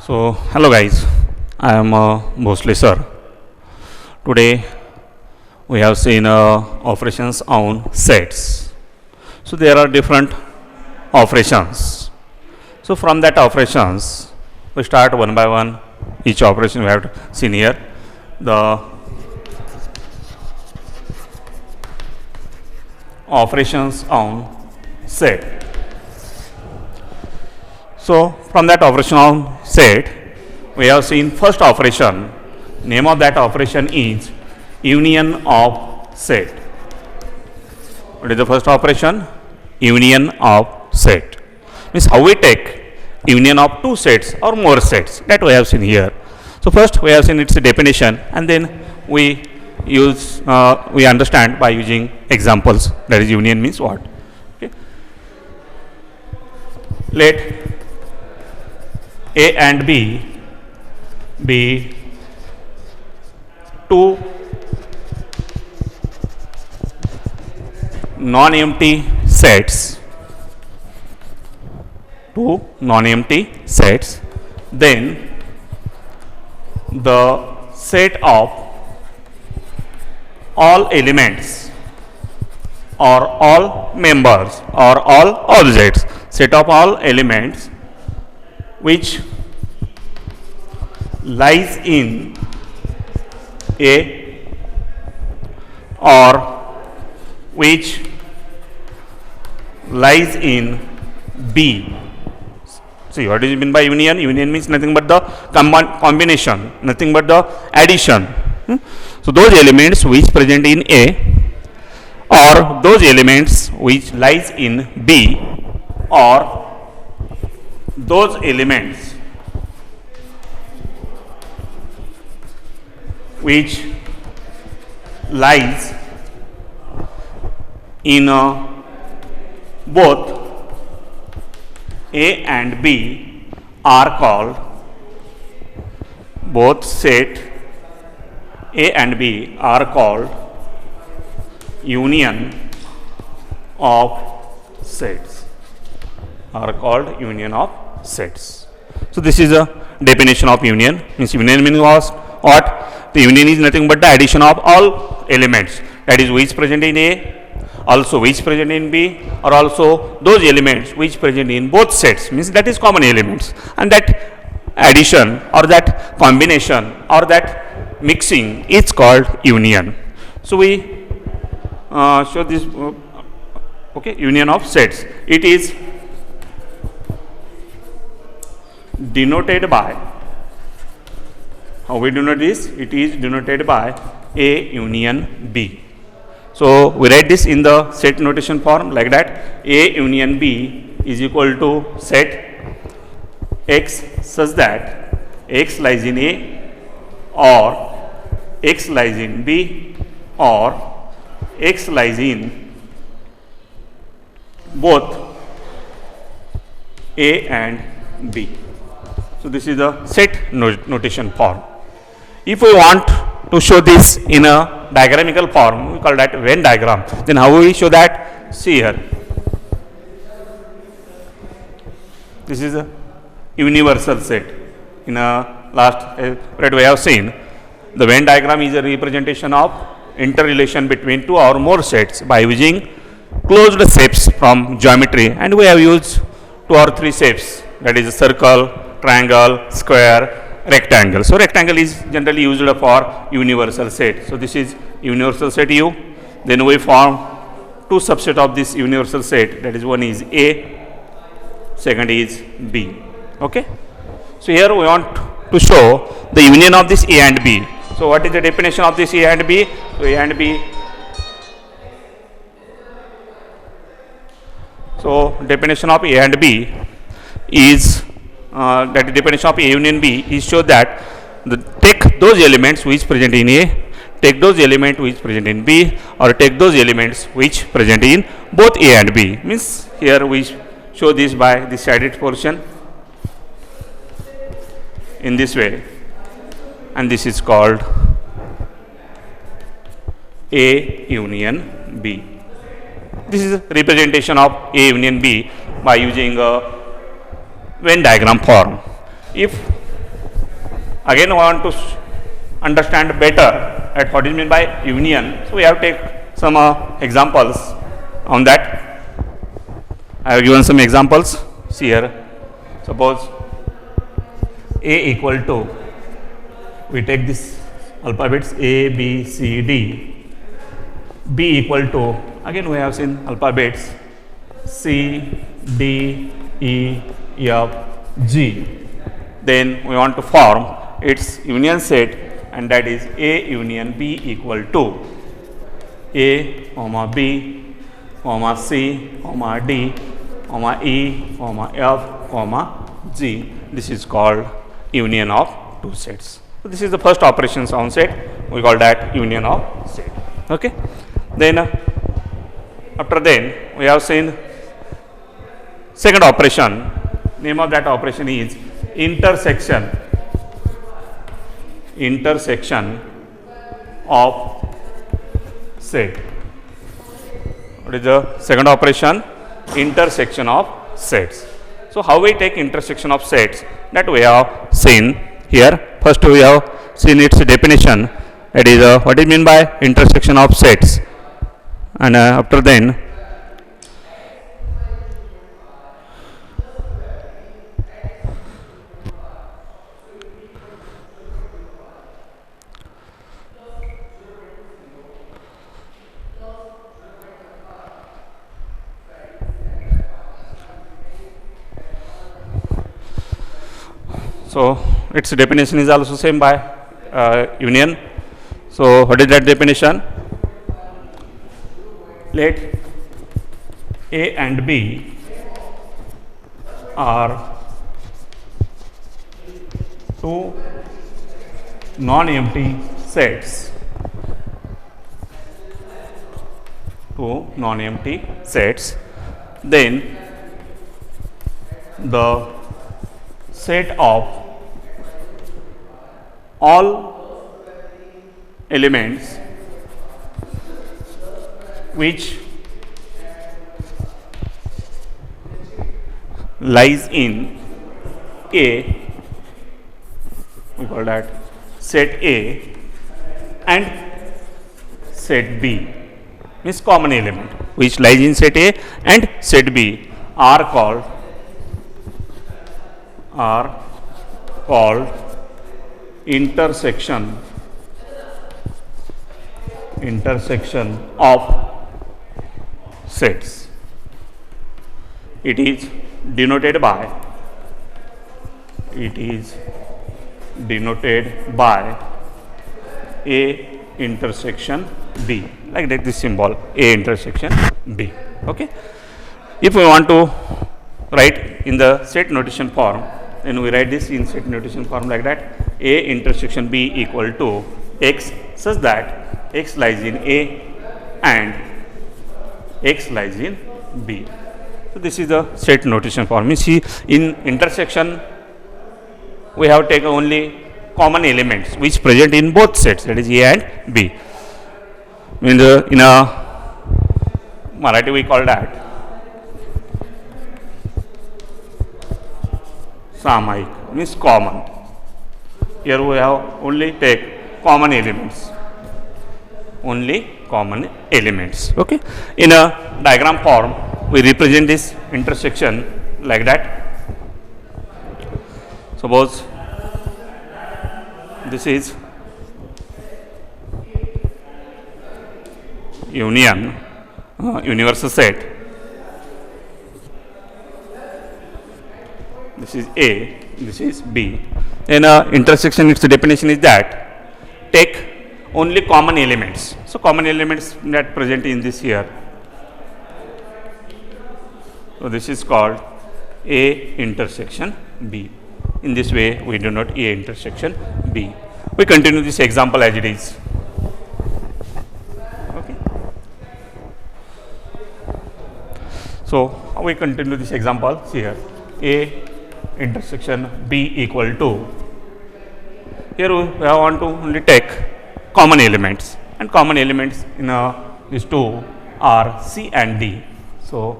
So, hello guys, I am Bhosle sir. Today we have seen operations on sets. So, there are different operations. So, from that operations, we start one by one. Each operation we have seen here. The operations on set. So, from that operation on set, we have seen first operation. Name of that operation is union of set. What is the first operation? Union of set. Means how we take union of two sets or more sets, that we have seen here. So, first we have seen its definition, and then we we understand by using examples. That is, union means what? Okay. Let A and B be two non-empty sets, then the set of all elements or all members or all objects, set of all elements which lies in A or which lies in B. See, what is meant by union? Union means nothing but the combination, nothing but the addition. So, those elements which present in A or those elements which lies in B or those elements which lies in both A and B are called, both set A and B are called union of sets, are called union of sets. So, this is a definition of union. Means union means what? The union is nothing but the addition of all elements, that is, which present in A, also which present in B, or also those elements which present in both sets, means that is common elements, and that addition or that combination or that mixing is called union. So, we show this union of sets. It is denoted by, how we denote this? It is denoted by A union B. So, we write this in the set notation form like that: A union B is equal to set X such that X lies in A or X lies in B or X lies in both A and B. So, this is the set notation form. If we want to show this in a diagramical form, we call that Venn diagram. Then how will we show that? See here. This is a universal set. In a last we have seen, the Venn diagram is a representation of interrelation between two or more sets by using closed shapes from geometry, and we have used two or three shapes, that is a circle, triangle, square, rectangle. So, rectangle is generally used for universal set. So, this is universal set U. Then we form two subset of this universal set, that is, one is A, second is B. Okay. So, here we want to show the union of this A and B. So, what is the definition of this A and B? So, A and B. So, definition of A and B is that the definition of A union B is show that take those elements which present in A, take those elements which present in B, or take those elements which present in both A and B. Means here we show this by this shaded portion in this way, and this is called A union B. This is a representation of A union B by using a Venn diagram form. If Again, we want to understand better at what is meant by union. So we have to take some examples on that. I have given some examples. See here. Suppose A equal to, we take this alphabets A, B, C, D. B equal to, again we have seen alphabets C, D, E, F, G. Then we want to form its union set, and that is A union B equal to A, comma B, comma C, comma D, comma E, comma F, comma G. This is called union of two sets. So this is the first operations on set. We call that union of set. Okay. Then after then we have seen second operation. Name of that operation is intersection of set. What is the second operation? Intersection of sets. So how we take intersection of sets, that we have seen here. First we have seen its definition, that is what is meant by intersection of sets, and after then so its definition is also same by union. So what is that definition? Let A and B are two non-empty sets. Two non-empty sets. Then the set of all elements which lies in A, we call that set A, and set B, means common element which lies in set A and set B are called intersection of sets. It is denoted by A intersection B, like that, this symbol A intersection B. Okay. If we want to write in the set notation form, then we write this in set notation form like that: A intersection B equal to X, such that X lies in A and X lies in B. So this is the set notation form. You see, in intersection we have taken only common elements which present in both sets, that is A and B. In a Marathi we call that Samayik, means common. Here we have only take common elements. Okay. In a diagram form, we represent this intersection like that. Suppose this is union, universal set. This is A, this is B. In intersection, its definition is that take only common elements. So common elements that present in this here. So this is called A intersection B. In this way, we denote A intersection B. We continue this example as it is. Okay. So we continue this example. See here, A intersection B equal to. Here we want to only take common elements, and common elements in these two are C and D. So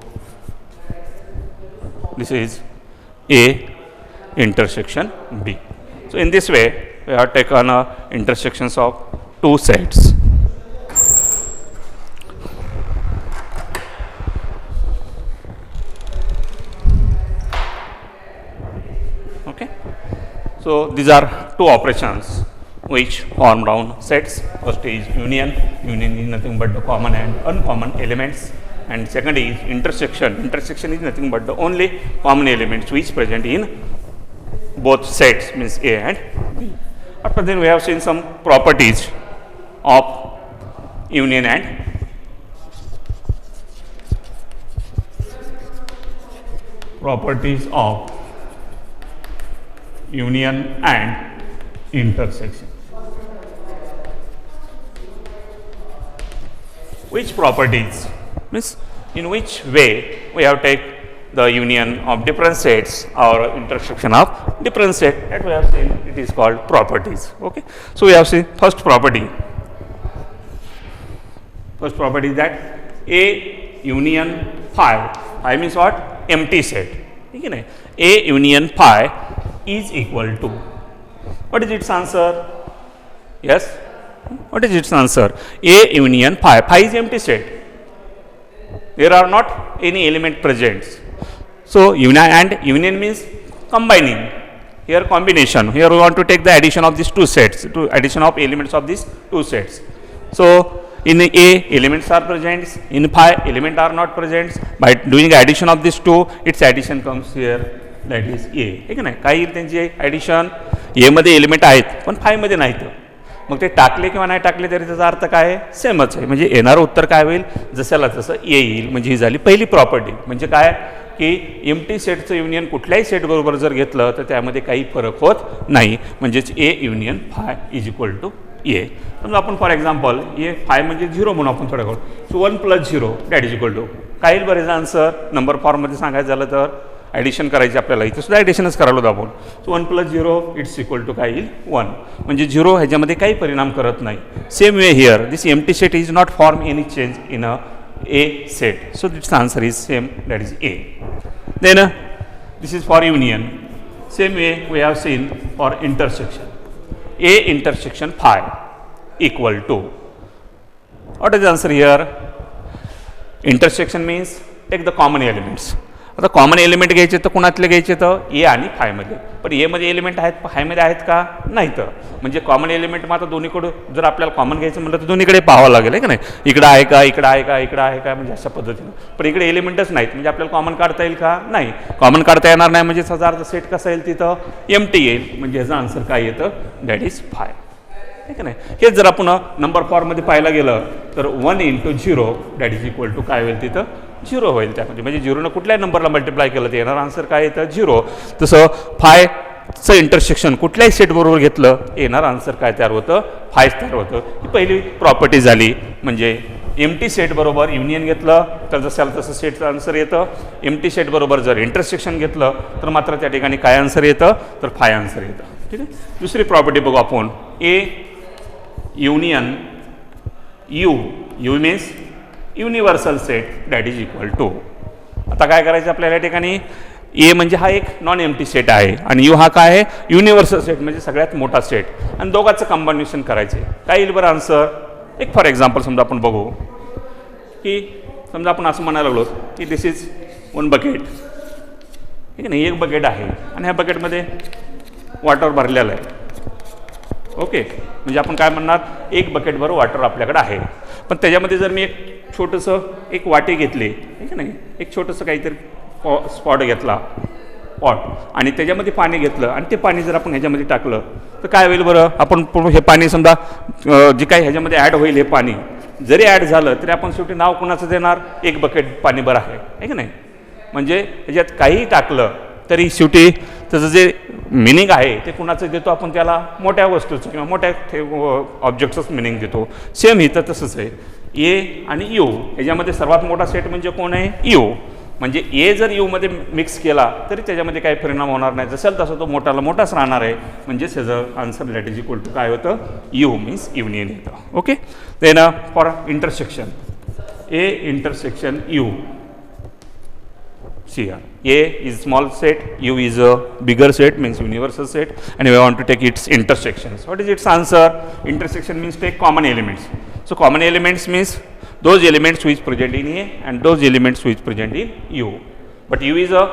this is A intersection B. So in this way, we have taken intersections of two sets. Okay. So these are two operations which form down sets. First is union. Union is nothing but the common and uncommon elements. And second is intersection. Intersection is nothing but the only common elements which present in both sets, means A and B. After then we have seen some properties of union and intersection. Which properties means in which way we have take the union of different sets or intersection of different set, that we have seen, it is called properties. Okay. So we have seen first property. First property is that A union phi. Phi means what? Empty set. Okay. A union phi is equal to, what is its answer? Yes. What is its answer? A union phi. Phi is empty set. There are not any element present. So union means combining. Here combination. Here we want to take the addition of these two sets, addition of elements of these two sets. So in A elements are present, in phi element are not present. By doing addition of these two, its addition comes here, that is A. ठीक आहे ना, काही त्यांचे addition ए मध्ये element आहेत पण फाय मध्ये नाहीत. मग ते टाकले किंवा नाही टाकले तरी त्याचा अर्थ काय आहे, सेमच आहे. म्हणजे येणारं उत्तर काय होईल, जसंला तसं येईल. म्हणजे ही झाली पहिली प्रॉपर्टी. म्हणजे काय की एम्प्टी सेटचं युनियन कुठल्याही सेट बरोबर जर घेतलं तर त्यामध्ये काही फरक होत नाही. म्हणजेच A union phi is equal to A. समजा आपण फॉर एक्झाम्पल ए फाय म्हणजे 0 म्हणून आपण थोडं करू. सो 1 + 0 दॅट इज इक्वल टू काय येईल बरेच आन्सर. नंबर फॉर्ममध्ये सांगायचं झालं तर ॲडिशन करायची आपल्याला, इथे सुद्धा ॲडिशनच करायला होतं आपण. सो 1 + 0 इट्स इक्वल टू काय येईल 1. म्हणजे 0 ह्याच्यामध्ये काही परिणाम करत नाही. Same way here this empty set is not form any change in a A set. So its answer is same, that is A. Then this is for union. Same way we have seen for intersection. A intersection phi equal to, what is the answer here? Intersection means take the common elements. आता common element घ्यायचे तर कुणातले घ्यायचे तर ए आणि फायमध्ये. पण एमध्ये element आहेत, फायमध्ये आहेत का, नाही. तर म्हणजे कॉमन एलिमेंट मग आता दोन्हीकडे जर आपल्याला कॉमन घ्यायचं म्हटलं तर दोन्हीकडे पाहावं लागेल आहे का नाही. इकडं आहे का, इकडं आहे का, इकडं आहे का, म्हणजे अशा पद्धतीनं. पण इकडे एलिमेंटच नाहीत म्हणजे आपल्याला कॉमन काढता येईल का, नाही. कॉमन काढता येणार नाही. म्हणजे हजारचा सेट कसा येईल, तिथं एम्प्टी येईल. म्हणजे ह्याचं आन्सर काय येतं, दॅट इज फाय. ठीक आहे नाही. हेच जर आपण नंबर फॉर्ममध्ये पाहायला गेलं तर 1 × 0 दॅट इज इक्वल टू काय होईल, तिथं 0 होईल. त्यामध्ये म्हणजे 0 कुठल्याही नंबरला मल्टिप्लाय केलं तर येणार आन्सर काय येतं 0. तसं फायचं इंटरसेक्शन कुठल्याही सेट बरोबर घेतलं येणार आन्सर काय तयार होतं, फाय तयार होतं. ही पहिली प्रॉपर्टी झाली. म्हणजे एम्प्टी सेट बरोबर युनियन घेतलं तर जसं तसं सेटचं आन्सर येतं. एम्प्टी सेट बरोबर जर इंटरसेक्शन घेतलं तर मात्र त्या ठिकाणी काय आन्सर येतं, तर फाय आन्सर येतं. ठीक आहे. दुसरी प्रॉपर्टी बघू आपण. A union U. U means universal set that is equal to. आता काय करायचं आपल्याला या ठिकाणी, ए म्हणजे हा एक नॉन एम्प्टी सेट आहे आणि यू हा काय आहे, युनिव्हर्सल सेट म्हणजे सगळ्यात मोठा सेट. आणि दोघांचं कॉम्बिनेशन करायचे. काय येईल बरं आन्सर. एक फॉर एक्झाम्पल समजा आपण बघू की समजा आपण असं म्हणायला लागलो की दिस इज 1 बकेट. ठीक आहे ना, एक बकेट आहे आणि ह्या बकेटमध्ये वॉटर भरलेलं आहे. ओके. म्हणजे आपण काय म्हणणार, एक बकेटभर वॉटर आपल्याकडे आहे. पण त्याच्यामध्ये जर मी एक छोटंसं एक वाटी घेतली, ठीक आहे नाही, एक छोटंसं काहीतरी स्पॉट घेतला पॉट आणि त्याच्यामध्ये पाणी घेतलं आणि ते पाणी जर आपण ह्याच्यामध्ये टाकलं तर काय होईल बरं. आपण हे पाणी समजा जे काही ह्याच्यामध्ये ॲड होईल, हे पाणी जरी ॲड झालं तरी आपण शेवटी नाव कोणाचं देणार, एक बकेट पाणी बरं आहे की नाही. म्हणजे ह्याच्यात काहीही टाकलं तरी शेवटी त्याचं जे मिनिंग आहे ते कुणाचं देतो आपण, त्याला मोठ्या वस्तूचं किंवा मोठ्या ऑब्जेक्टचंच मिनिंग देतो. सेम इथं तसंच आहे. ए आणि यू ह्याच्यामध्ये सर्वात मोठा सेट म्हणजे कोण आहे, यू. म्हणजे ए जर यूमध्ये मिक्स केला तरी त्याच्यामध्ये काही परिणाम होणार नाही. जसं तसं तो मोठाला मोठाच राहणार आहे. म्हणजेच ह्याचं answer that is equal to काय होतं, यू मीन्स युनियन येतं. Okay. Then for intersection, A intersection U. See A is small set, U is a bigger set, means universal set, and we want to take its intersections. What is its answer? Intersection means take common elements. So common elements means those elements which present in A and those elements which present in U. But U is a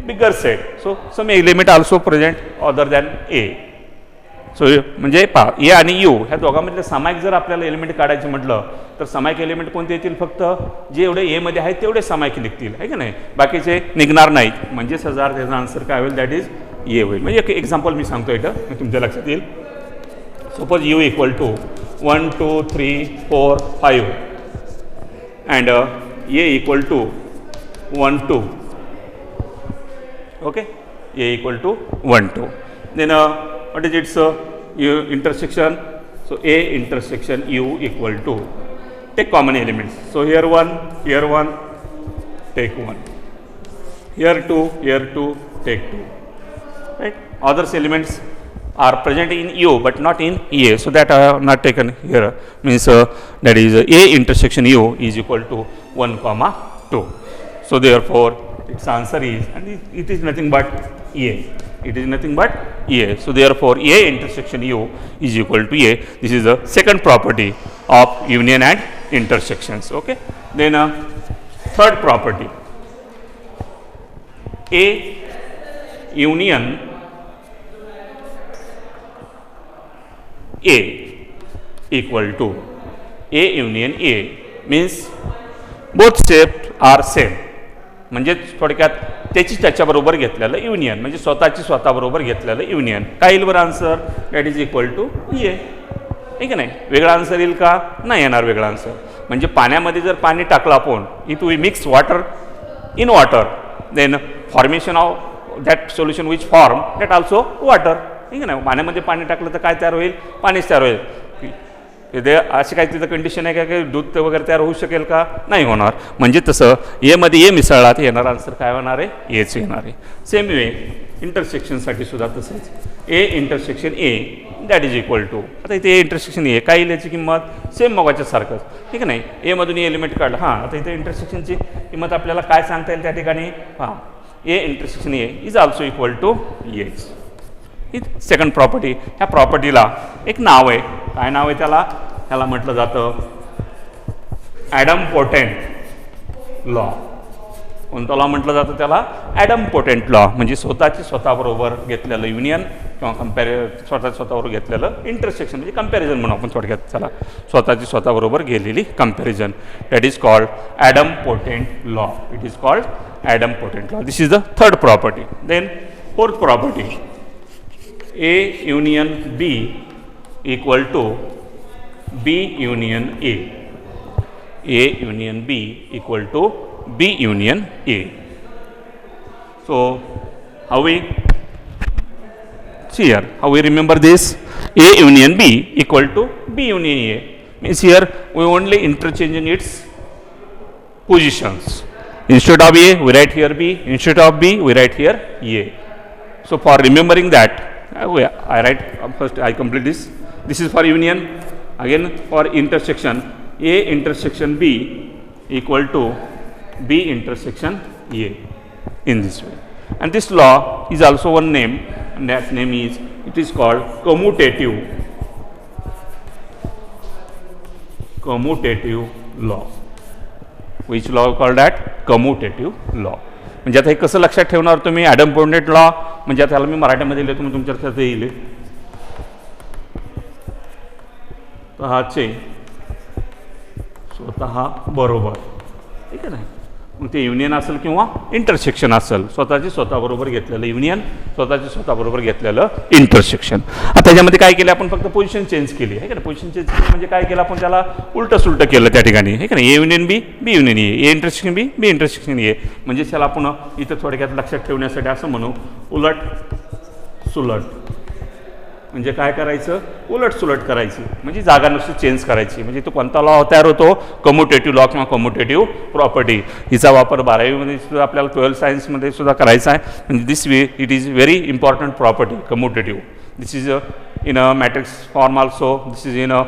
bigger set, so some element also present other than A. सो म्हणजे पहा ए आणि you ह्या दोघांमधले सामायिक जर आपल्याला element काढायचे म्हटलं तर सामायिक एलिमेंट कोणते येतील? फक्त जे एवढे एमध्ये आहेत तेवढे सामायिक निघतील, आहे का नाही, बाकीचे निघणार नाहीत. म्हणजेच त्याचा आन्सर काय होईल? दॅट इज ए होईल. म्हणजे एक एक्झाम्पल मी सांगतो इथं तुमच्या लक्षात येईल. Suppose U equal to 1 2 3 4 5 and A equal to 1 2. Okay, A equal to 1 2. Then what is its intersection? So A intersection U equal to, take common elements. So here 1, take 1. Here 2, take 2. Right? Other elements are present in U but not in A. So that I have not taken here. Means that is A intersection U is equal to 1, 2. So therefore its answer is, and it is nothing but A. It is nothing but A. So therefore A intersection U is equal to A. This is the second property of union and intersections. Okay. Then third property, A union A equal to A union A means both shapes are same. म्हणजे थोडक्यात त्याची त्याच्याबरोबर घेतलेलं union, म्हणजे स्वतःची स्वतःबरोबर घेतलेलं union. काय येईल बरं answer? That is equal to A. ठीक आहे नाही? वेगळा आन्सर येईल का? नाही येणार वेगळा आन्सर. म्हणजे पाण्यामध्ये जर पाणी टाकलं आपण, if we mix water in water, then formation of that solution which form that also water. ठीक आहे ना? पाण्यामध्ये पाणी टाकलं तर काय तयार होईल? पाणीच तयार होईल. ते अशी काही तिथं कंडिशन आहे का की दूध वगैरे तयार होऊ शकेल का? नाही होणार. म्हणजे तसं एमध्ये ए मिसळला तर येणार आन्सर काय होणार आहे? एच येणार आहे. सेम वे इंटरसेक्शनसाठी सुद्धा तसंच, A intersection A that is equal to, आता इथे ए इंटरसेक्शन ए काय येईल याची किंमत? सेम मगाच्या सारखंच. ठीक आहे नाही? एमधून एलिमेंट काढलं, हां आता इथे इंटरसेक्शनची किंमत आपल्याला काय सांगता येईल त्या ठिकाणी? हां, A intersection A is also equal to H. ही सेकंड प्रॉपर्टी. ह्या प्रॉपर्टीला एक नाव आहे. काय नाव आहे त्याला? ह्याला म्हटलं जातं ॲडमपोटेंट लॉ. कोणता लॉ म्हटलं जातं त्याला? ॲडमपोटेंट लॉ. म्हणजे स्वतःची स्वतःबरोबर घेतलेलं युनियन किंवा स्वतःबरोबर घेतलेलं इंटरसेक्शन, म्हणजे कंपॅरिझन म्हणून आपण थोडक्यात त्याला, स्वतःची स्वतःबरोबर गेलेली comparison. That is called idempotent law. It is called idempotent law. This is the third property. Then fourth property, A union B equal to B union A. A union B equal to B union A. So how we see here? How we remember this? A union B equal to B union A means here we only interchanging its positions. Instead of A we write here B. Instead of B we write here A. So for remembering that, I write first, I complete this. This is for union. Again for intersection, A intersection B equal to B intersection A in this way. And this law is also one name, and that name is, it is called commutative law. Which law called that? Commutative law. म्हणजे आता हे कसं लक्षात ठेवणार तुम्ही? ॲडमपोटेंट law म्हणजे आता ह्याला मी मराठीमध्ये लिहितो, मग तुमच्या लक्षात येईल. तर हाचे स्वतः बरोबर, ठीक आहे ना? मग ते युनियन असेल किंवा इंटरसेक्शन असेल, स्वतःची स्वतःबरोबर घेतलेलं युनियन, स्वतःची स्वतःबरोबर घेतलेलं इंटरसेक्शन. आता त्याच्यामध्ये काय केलं आपण? फक्त पोझिशन चेंज केली, आहे का? पोझिशन चेंज केली म्हणजे काय केलं आपण? त्याला उलटं सुलटं केलं त्या ठिकाणी, आहे का नाही? A union B, B union A, A intersection B, B intersection A. म्हणजे त्याला आपण इथं थोडक्यात लक्षात ठेवण्यासाठी असं म्हणू, उलट सुलट. म्हणजे काय करायचं? उलट सुलट करायची, म्हणजे जागा नुसती चेंज करायची. म्हणजे तो कोणता लॉ तयार होतो? कम्युटेटिव्ह लॉ किंवा कम्युटेटिव्ह प्रॉपर्टी. हिचा वापर 12वीमध्ये सुद्धा आपल्याला 12th सायन्समध्ये सुद्धा करायचा आहे. म्हणजे this way it is very important property, commutative. This is in a matrix form also. This is in a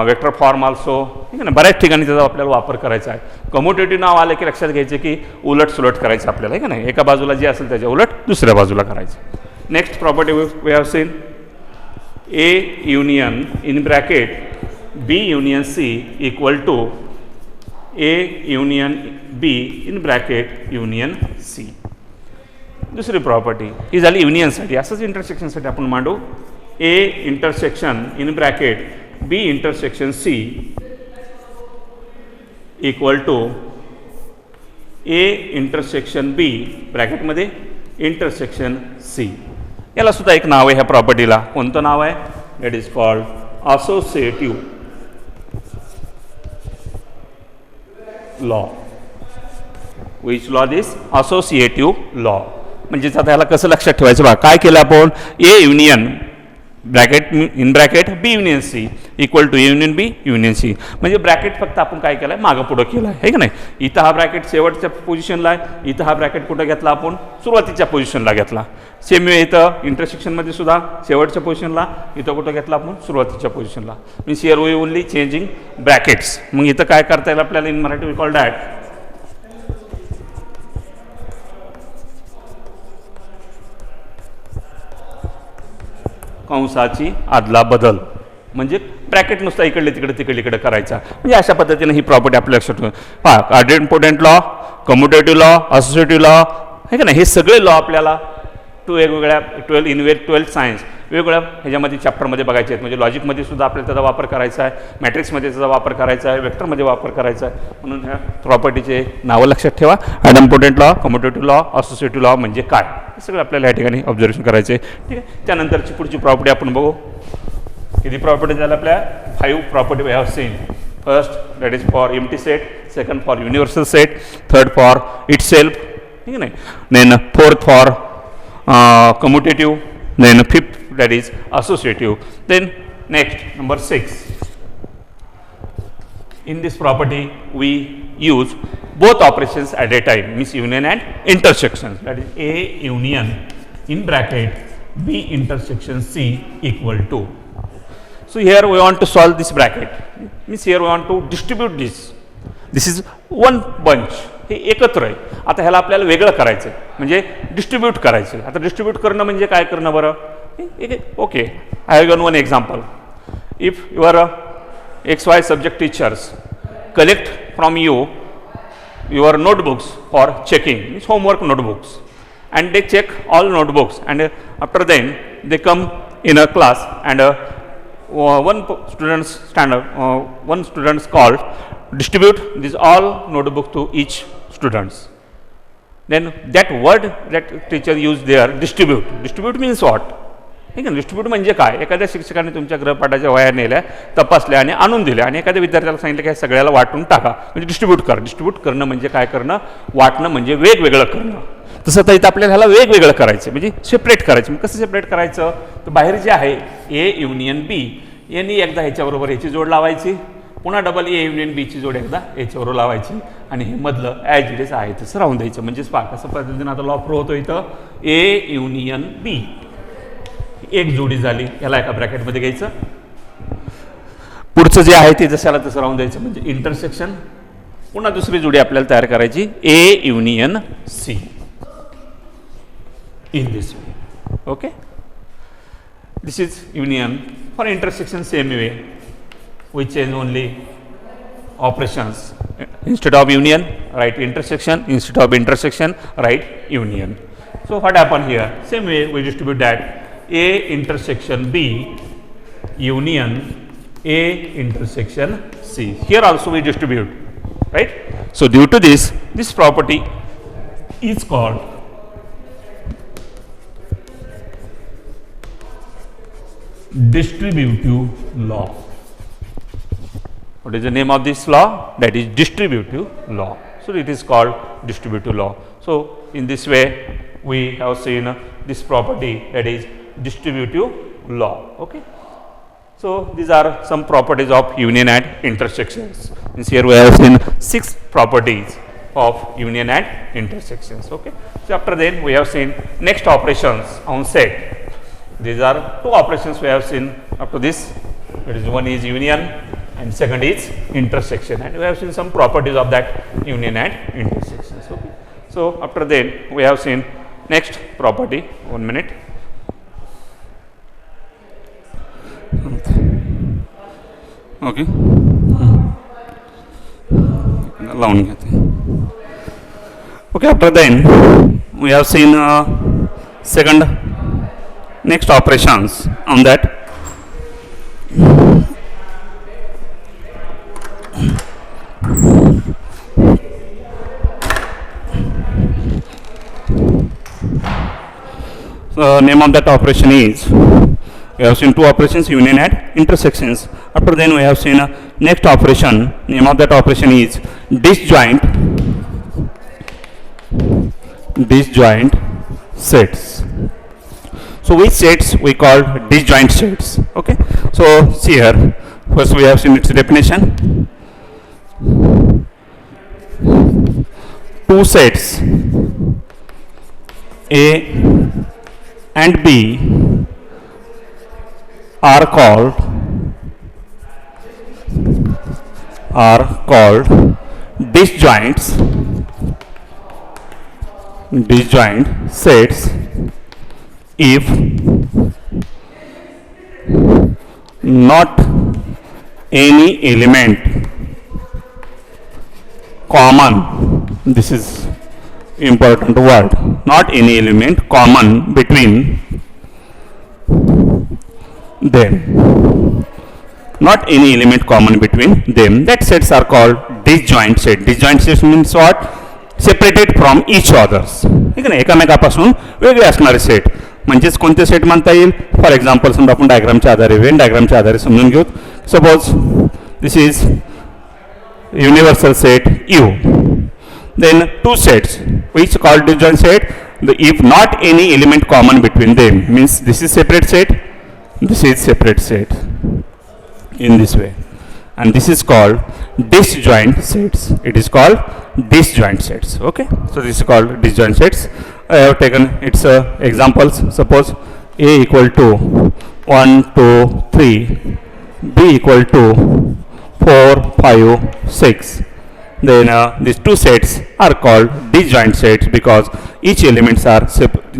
vector form also, ठीक आहे ना, बऱ्याच ठिकाणी त्याचा आपल्याला वापर करायचा आहे. कम्युटेटिव्ह नाव आलं की लक्षात घ्यायचं की उलट सुलट करायचं आपल्याला, आहे का नाही, एका बाजूला जे असेल त्याच्या उलट दुसऱ्या बाजूला करायचं. Next property we have seen A union in bracket B union C equal to A union B in bracket union C. दुसरी प्रॉपर्टी ही झाली युनियनसाठी. असंच इंटरसेक्शनसाठी आपण मांडू A intersection in bracket B intersection C equal to A intersection B ब्रॅकेटमध्ये intersection C. याला सुद्धा एक नाव आहे ह्या प्रॉपर्टीला. कोणतं नाव आहे? That is called associative law. Which law this? Associative law. म्हणजेच आता ह्याला कसं लक्षात ठेवायचं बघा. काय केलं आपण? A union bracket in bracket B union C equal to A union B union C. म्हणजे ब्रॅकेट फक्त आपण काय केलं आहे? मागं पुढं केलं आहे, की नाही. इथं हा ब्रॅकेट शेवटच्या पोझिशनला आहे, इथं हा ब्रॅकेट कुठं घेतला आपण? सुरुवातीच्या पोझिशनला घेतला. सेम वे इथं इंटरसेक्शनमध्ये सुद्धा शेवटच्या पोझिशनला, इथं कुठं घेतला आपण? सुरुवातीच्या पोझिशनला. Means here we only changing brackets. मग इथं काय करता येईल आपल्याला? In Marathi we call that कंसाची आदला बदल. म्हणजे ब्रॅकेट नुसता इकडले तिकडे तिकडे करायचा. म्हणजे अशा पद्धतीने ही प्रॉपर्टी आपल्या लक्षात ठेवून पहा. Idempotent law, commutative law, associative law, आहे का नाही, हे सगळे लॉ आपल्याला वेगवेगळ्या 12 सायन्स वेगवेगळ्या ह्याच्यामध्ये चॅप्टरमध्ये बघायचे आहेत. म्हणजे लॉजिकमध्ये सुद्धा आपल्याला त्याचा वापर करायचा आहे, मॅट्रिक्समध्ये त्याचा वापर करायचा आहे, वेक्टरमध्ये वापर करायचा आहे. म्हणून ह्या प्रॉपर्टीचे नावं लक्षात ठेवा. Idempotent law, commutative law, associative law म्हणजे काय, हे सगळं आपल्याला या ठिकाणी ऑब्झर्वेशन करायचं आहे. ठीक आहे. त्यानंतरची पुढची प्रॉपर्टी आपण बघू. किती प्रॉपर्टी झाल्या आपल्या? 5 property we have seen. First that is for empty set, second for universal set, third for itself, ठीक आहे नाही. Then fourth for commutative, then fifth that is associative. Then next number 6. In this property we use both operations at a time, means union and intersection. That is A union in bracket B intersection C equal to. So here we want to solve this bracket. Means here we want to distribute this. This is one bunch. हे एकत्र आहे. आता ह्याला आपल्याला वेगळं करायचं आहे, म्हणजे distribute करायचं आहे. आता डिस्ट्रीब्यूट करणं म्हणजे काय करणं बरं? Okay, I have given one example. If your XY subject teachers collect from you your notebooks for checking, means homework notebooks, and they check all notebooks, and after then they come in a class and one students called distribute this all notebook to each students. Then that word that teacher used there, distribute means what? ठीक आहे. Distribute म्हणजे काय? एखाद्या शिक्षकाने तुमच्या गृहपाठाच्या वह्या नेल्या, तपासल्या आणि आणून दिल्या, आणि एखाद्या विद्यार्थ्याला सांगितलं की हे सगळ्याला वाटून टाका, म्हणजे डिस्ट्रीब्यूट कर. डिस्ट्रीब्यूट करणं म्हणजे काय करणं? वाटणं म्हणजे वेगवेगळं करणं. तसं तर इथं आपल्याला ह्याला वेगवेगळं करायचं, म्हणजे सेपरेट करायचं. मग कसं सेपरेट करायचं? तर बाहेर जे आहे ए युनियन बी, यांनी एकदा ह्याच्याबरोबर ह्याची जोड लावायची, पुन्हा डबल ए युनियन बीची जोड एकदा याच्याबरोबर लावायची, आणि हे मधलं ॲज इट इज आहे तसं राहून द्यायचं. म्हणजेच पहा कसं पद्धतीनं आता लॉ प्रो होतो. इथं ए युनियन बी एक जोडी झाली, याला एका ब्रॅकेटमध्ये घ्यायचं, पुढचं जे आहे ते जशाला तसं राहून द्यायचं, म्हणजे इंटरसेक्शन. पुन्हा दुसरी जोडी आपल्याला तयार करायची A union C in this way. Okay, this is union. For intersection same way we change only operations. Instead of union, write intersection. Instead of intersection, write union. So what happened here? Same way we distribute that A intersection B union A intersection C. Here also we distribute, right? So due to this, this property is called distributive law. What is the name of this law? That is distributive law. So it is called distributive law. So in this way we have seen this property, that is distributive law. Okay. So these are some properties of union and intersections. Means here we have seen 6 properties of union and intersections. Okay. So after then we have seen next operations on set. These are 2 operations we have seen up to this. That is, one is union and second is intersection, and we have seen some properties of that union and intersections. Okay. So after that we have seen next property. 1 minute. Okay. Okay, after then we have seen second next operations on that. So name of that operation is, we have seen two operations, union and intersections. After then we have seen next operation, name of that operation is disjoint sets. So which sets we call disjoint sets? Okay. So see here, first we have seen its definition. Two sets A and B are called disjoint sets if not any element common, this is important word, not any element common between them, not any element common between them, that sets are called disjoint set. Disjoint sets means what? Separated from each others. ठीक आहे ना, एकामेकापासून वेगळे असणारे set. म्हणजेच कोणते set म्हणता येईल? For example समजा आपण डायग्रामच्या आधारे वेन डायग्रामच्या आधारे समजून घेऊ. Suppose this is universal set U. Then two sets which called disjoint set, if not any element common between them, means this is separate set, this is separate set in this way, and this is called disjoint sets. It is called disjoint sets. Okay, so this is called disjoint sets. I have taken its examples. Suppose A equal to 1 2 3, B equal to 4 5 6. Then these two sets are called disjoint sets because each elements are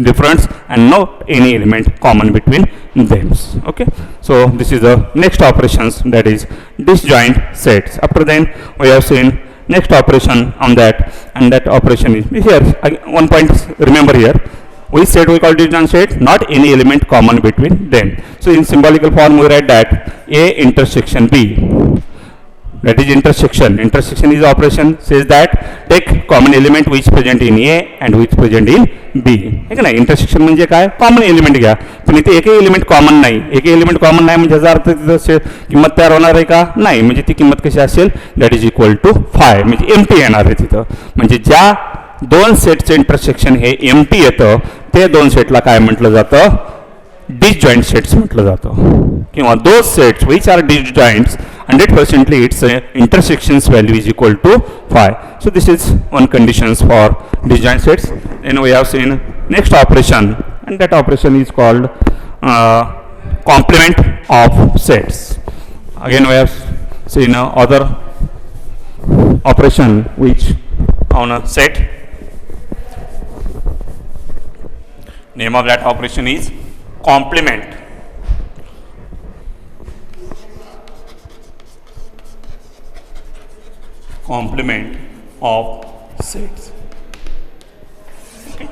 different and not any element common between them. Okay, so this is the next operations, that is disjoint sets. After then we have seen next operation on that, and that operation is here. One point remember here, which set we call disjoint set? Not any element common between them. So in symbolical form we write that A intersection B, that is intersection. Intersection is operation says that take common element which present in A and which present in B. है ना, intersection म्हणजे काय? Common element घ्या, पण इथे एकही element common नाही. एकही एलिमेंट कॉमन नाही म्हणजे याचा अर्थ तिथं किंमत तयार होणार आहे का? नाही. म्हणजे ती किंमत कशी असेल? दॅट इज इक्वल टू 5, म्हणजे एम्प्टी येणार आहे तिथं. म्हणजे ज्या दोन सेटचं इंटरसेक्शन हे एम्प्टी येतं ते दोन सेटला काय म्हटलं जातं? disjoint sets म्हटलं जातं. किंवा those sets which are disjoints 100% its intersections value is equal to 5. So this is one conditions for disjoint sets. Then we have seen next operation, and that operation is called complement of sets. Again we have seen other operation which on a set. Name of that operation is complement. Complement of sets. Okay.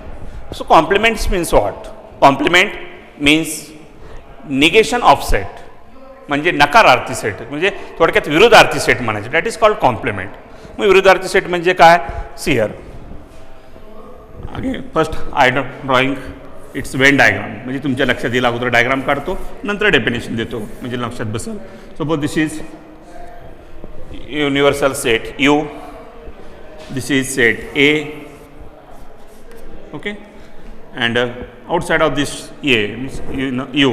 So complements means what? Complement means negation of set, म्हणजे नकारार्थी set, म्हणजे थोडक्यात विरुद्धार्थी set म्हणायचे. That is called complement. मग विरुद्धार्थी set म्हणजे काय? See here again first I drawing its Venn diagram, म्हणजे तुमच्या लक्षात येईल. अगोदर डायग्राम काढतो, नंतर डेफिनेशन देतो, म्हणजे लक्षात बसेल. Suppose this is universal set U, this is set A, okay, and outside of this A means U,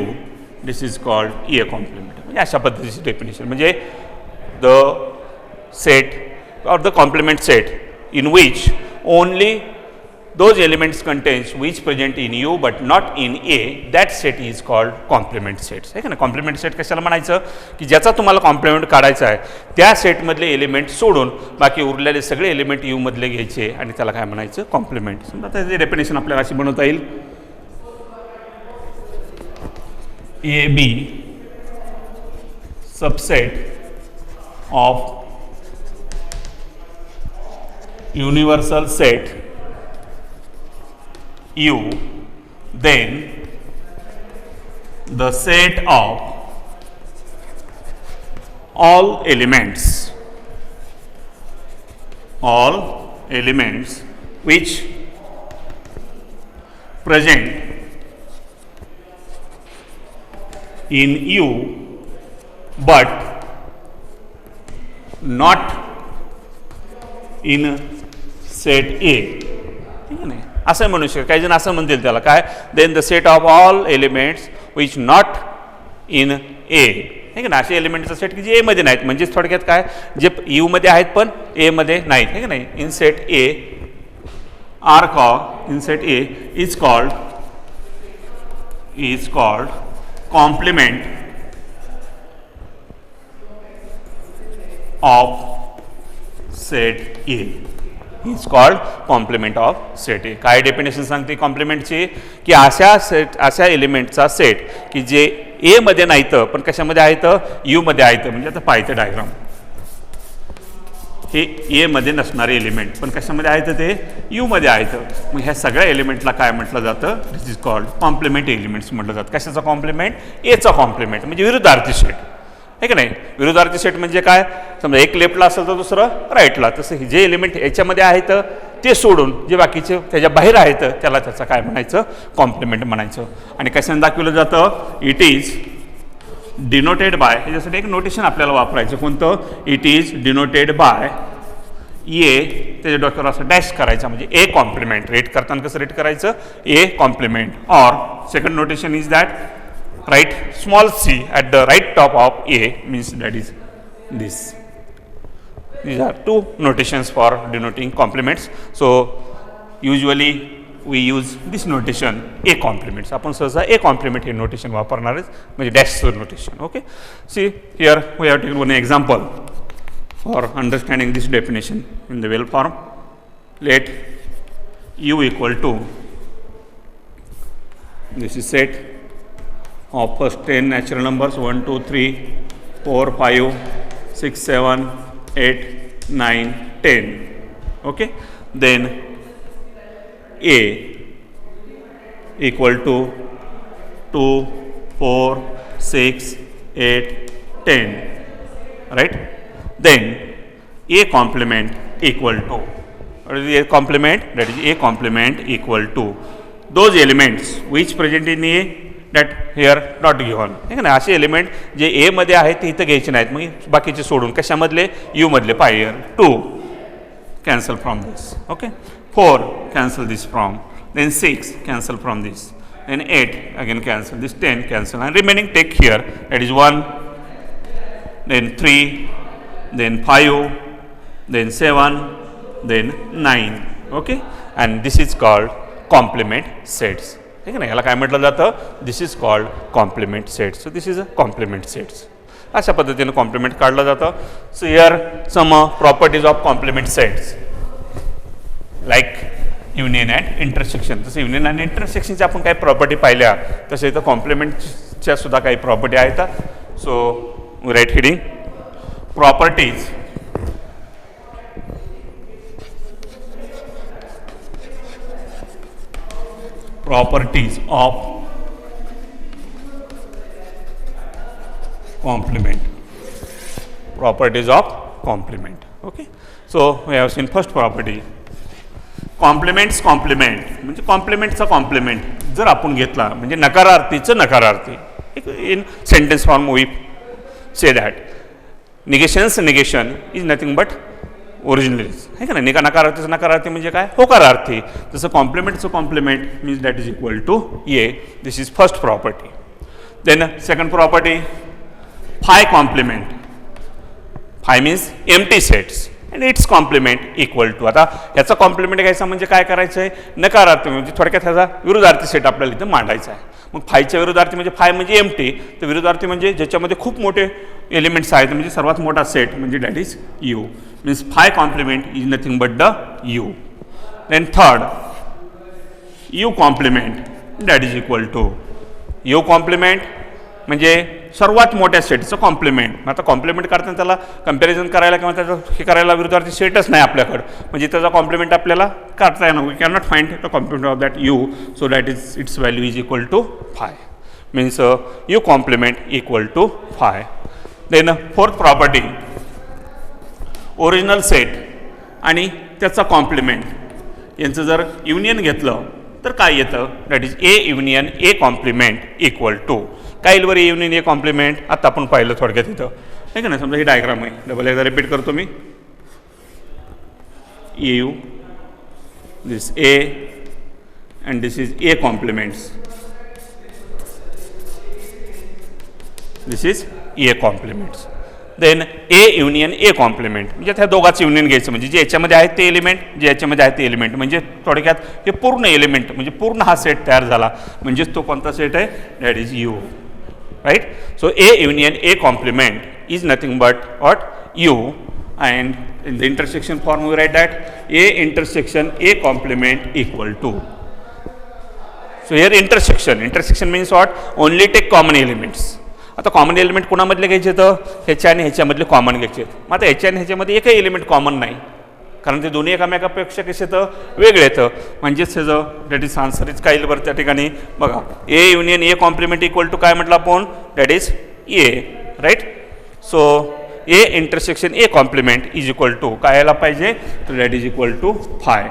this is called A complement. म्हणजे अशा पद्धतीची डेफिनेशन, म्हणजे the set or the complement set in which only those elements contains which present in U but not in A, that set is called complement sets. आहे का ना. Compliment set कशाला म्हणायचं की ज्याचा तुम्हाला कॉम्प्लिमेंट काढायचा आहे त्या सेटमधले एलिमेंट सोडून बाकी उरलेले सगळे एलिमेंट यू मधले घ्यायचे आणि त्याला काय म्हणायचं कॉम्प्लिमेंट. समजा त्याची डेफिनेशन आपल्याला अशी बनवता येईल A B subset of universal set U, then the set of all elements which present in U but not in set ए. ठीक आहे ना. असं म्हणू शकतो. काही जण असं म्हणतील त्याला काय then the set of all elements which not in A. ठीक आहे ना. असे एलिमेंटचा सेट की जे ए मध्ये नाहीत म्हणजेच थोडक्यात काय जे यू मध्ये आहेत पण ए मध्ये नाहीत. ठीक आहे नाही. In set A are in set A is called complement of set A. Is called complement of set A. काय डेफिनेशन सांगते कॉम्प्लिमेंटची की अशा एलिमेंटचा सेट की जे ए मध्ये नाहीत पण कशामध्ये आहेत यू मध्ये आहेत. म्हणजे आता पाहिजे डायग्राम हे ए मध्ये नसणारे एलिमेंट पण कशामध्ये आहेत ते यू मध्ये आहेत. मग ह्या सगळ्या एलिमेंटला काय म्हटलं जातं this is called complement elements म्हटलं जातं. कशाचा कॉम्प्लिमेंट एचा कॉम्प्लिमेंट म्हणजे विरुद्धार्थी सेट. आहे का नाही. विरुद्धार्थी सेट म्हणजे काय समजा एक लेफ्टला असेल तर दुसरं राईटला. तसं जे एलिमेंट याच्यामध्ये आहेत ते सोडून जे बाकीचे त्याच्या बाहेर आहेत त्याला त्याचं काय म्हणायचं कॉम्प्लिमेंट म्हणायचं. आणि कशाने दाखवलं जातं इट इज डिनोटेड बाय. ह्याच्यासाठी एक नोटेशन आपल्याला वापरायचं कोणतं इट इज डिनोटेड बाय ए त्याच्या डॉक्टर असं डॅश करायचं म्हणजे ए कॉम्प्लिमेंट. रेट करताना कसं रेट करायचं ए compliment. Or second notation is that write small c at the right top of A means that is this. These are two notations for denoting complements. So usually we use this notation A complements. आपण सहसा A complement hey notation वापरणार म्हणजे dash notation. Okay. See here we have taken one example for understanding this definition in the well form. Let U equal to this is set of first 10 natural numbers 1 2 3 4 5 6 7 8 9 10. Okay. Then A equal to 2 4 6 8 10, right. Then A complement equal to, what is A complement? That is A complement equal to those elements which present in A that here not given. ठीक आहे ना. असे element जे ए मध्ये आहेत ते इथं घ्यायचे नाहीत मग बाकीचे सोडून कशामधले यू मधले. Pair 2 cancel from this. Okay. 4 cancel this from. Then 6 cancel from this. Then 8 again cancel this. 10 cancel and remaining take here that is 1 then 3 then 5 then 7 then 9. Okay. And this is called complement sets. ठीक आहे ना. याला काय म्हटलं जातं this is called complement sets. So this is a complement sets. अशा पद्धतीने complement काढलं जातं. So here some properties of complement sets like union and intersection. तसं युनियन अँड इंटरसेक्शनच्या आपण काही प्रॉपर्टी पाहिल्या तसं इथं कॉम्प्लिमेंटच्या सुद्धा काही प्रॉपर्टी आहेत. So write heading properties properties of complement. Properties of complement. Okay. So we have seen first property. Complements complement म्हणजे कॉम्प्लिमेंटचा कॉम्प्लिमेंट जर आपण घेतला म्हणजे नकारार्थीचं नकारार्थी. In sentence form we say that negations negation is nothing but originals. आहे का नाही. नकारार्थीचं नकारार्थी म्हणजे काय होकारार्थी. जसं कॉम्प्लिमेंटचं complement means that is equal to A. This is first property. Then second property phi complement. Phi means empty sets. and its complement equal to. आता ह्याचा कॉम्प्लिमेंट घ्यायचा म्हणजे काय करायचं आहे, नकारार्थी म्हणजे थोडक्यात ह्याचा विरुद्धार्थी सेट आपल्याला इथं मांडायचा आहे. मग फायच्या विरुद्धार्थी म्हणजे फाय म्हणजे एम्प्टी, तर विरुद्धार्थी म्हणजे ज्याच्यामध्ये खूप मोठे एलिमेंट्स आहेत, म्हणजे सर्वात मोठा सेट म्हणजे that is U. Means phi complement is nothing but the U. Then third U complement that is equal to U complement म्हणजे सर्वात मोठ्या सेटचं कॉम्प्लिमेंट. आता कॉम्प्लिमेंट करताना त्याला कम्पॅरिझन करायला किंवा त्याचं हे करायला विरुद्धार्थी सेटच नाही आपल्याकडं, म्हणजे त्याचा कॉम्प्लिमेंट आपल्याला करता येणार. We can not find the complement of that U, so that is its value is equal to phi. Means U complement equal to phi. Then fourth property, original set आणि त्याचा कॉम्प्लिमेंट यांचं जर union घेतलं तर काय येतं, that is A union A complement equal to. काय येईल बरं ए युनियन ए कॉम्प्लिमेंट, आता आपण पाहिलं थोडक्यात इथं, ठीक आहे ना. समजा ही डायग्राम आहे, डबल एकदा रिपीट करतो मी. A U, this A and this is A complements, this is A complements. Then A union A complement म्हणजे त्या दोघांचं युनियन घ्यायचं, म्हणजे जे याच्यामध्ये आहेत ते एलिमेंट, जे याच्यामध्ये आहेत ते एलिमेंट, म्हणजे थोडक्यात हे पूर्ण एलिमेंट म्हणजे पूर्ण हा सेट तयार झाला, म्हणजेच तो कोणता सेट आहे, that is U. Right. So A union A complement is nothing but what, U. And in the intersection form we write that A intersection A complement equal to. So here intersection means what, only take common elements. आता common element कोणामधले घ्यायचे, तर ह्याच्या आणि ह्याच्यामधले common घ्यायचे. मग आता ह्याच्या आणि ह्याच्यामध्ये एकही एलिमेंट कॉमन नाही, कारण ते दोन्ही एकामेकापेक्षा कसे येतं, वेगळे येतं. म्हणजेच ह्याचं दॅट इज आन्सर इज काय येईल बरं त्या ठिकाणी बघा, A union A complement equal to काय म्हटलं आपण, that is A. Right. So A intersection A complement is equal to काय यायला पाहिजे, तर that is equal to phi.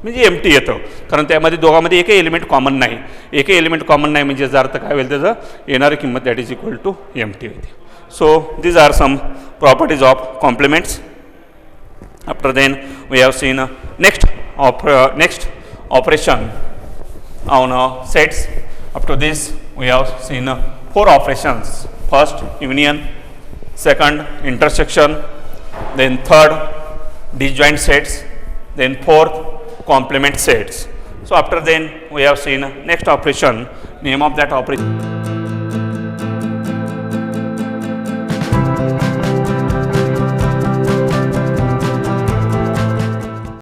म्हणजे एम्प्टी येतं, कारण त्यामध्ये दोघांमध्ये एकही एलिमेंट कॉमन नाही. एकही एलिमेंट कॉमन नाही म्हणजे याचा अर्थ काय होईल, त्याचं येणारी किंमत that is equal to empty होते. So these are some properties of complements. After then we have seen next operation on sets. Up to this we have seen 4 operations. First union, second intersection, then third disjoint sets, then fourth complement sets. So after then we have seen next operation. Name of that operation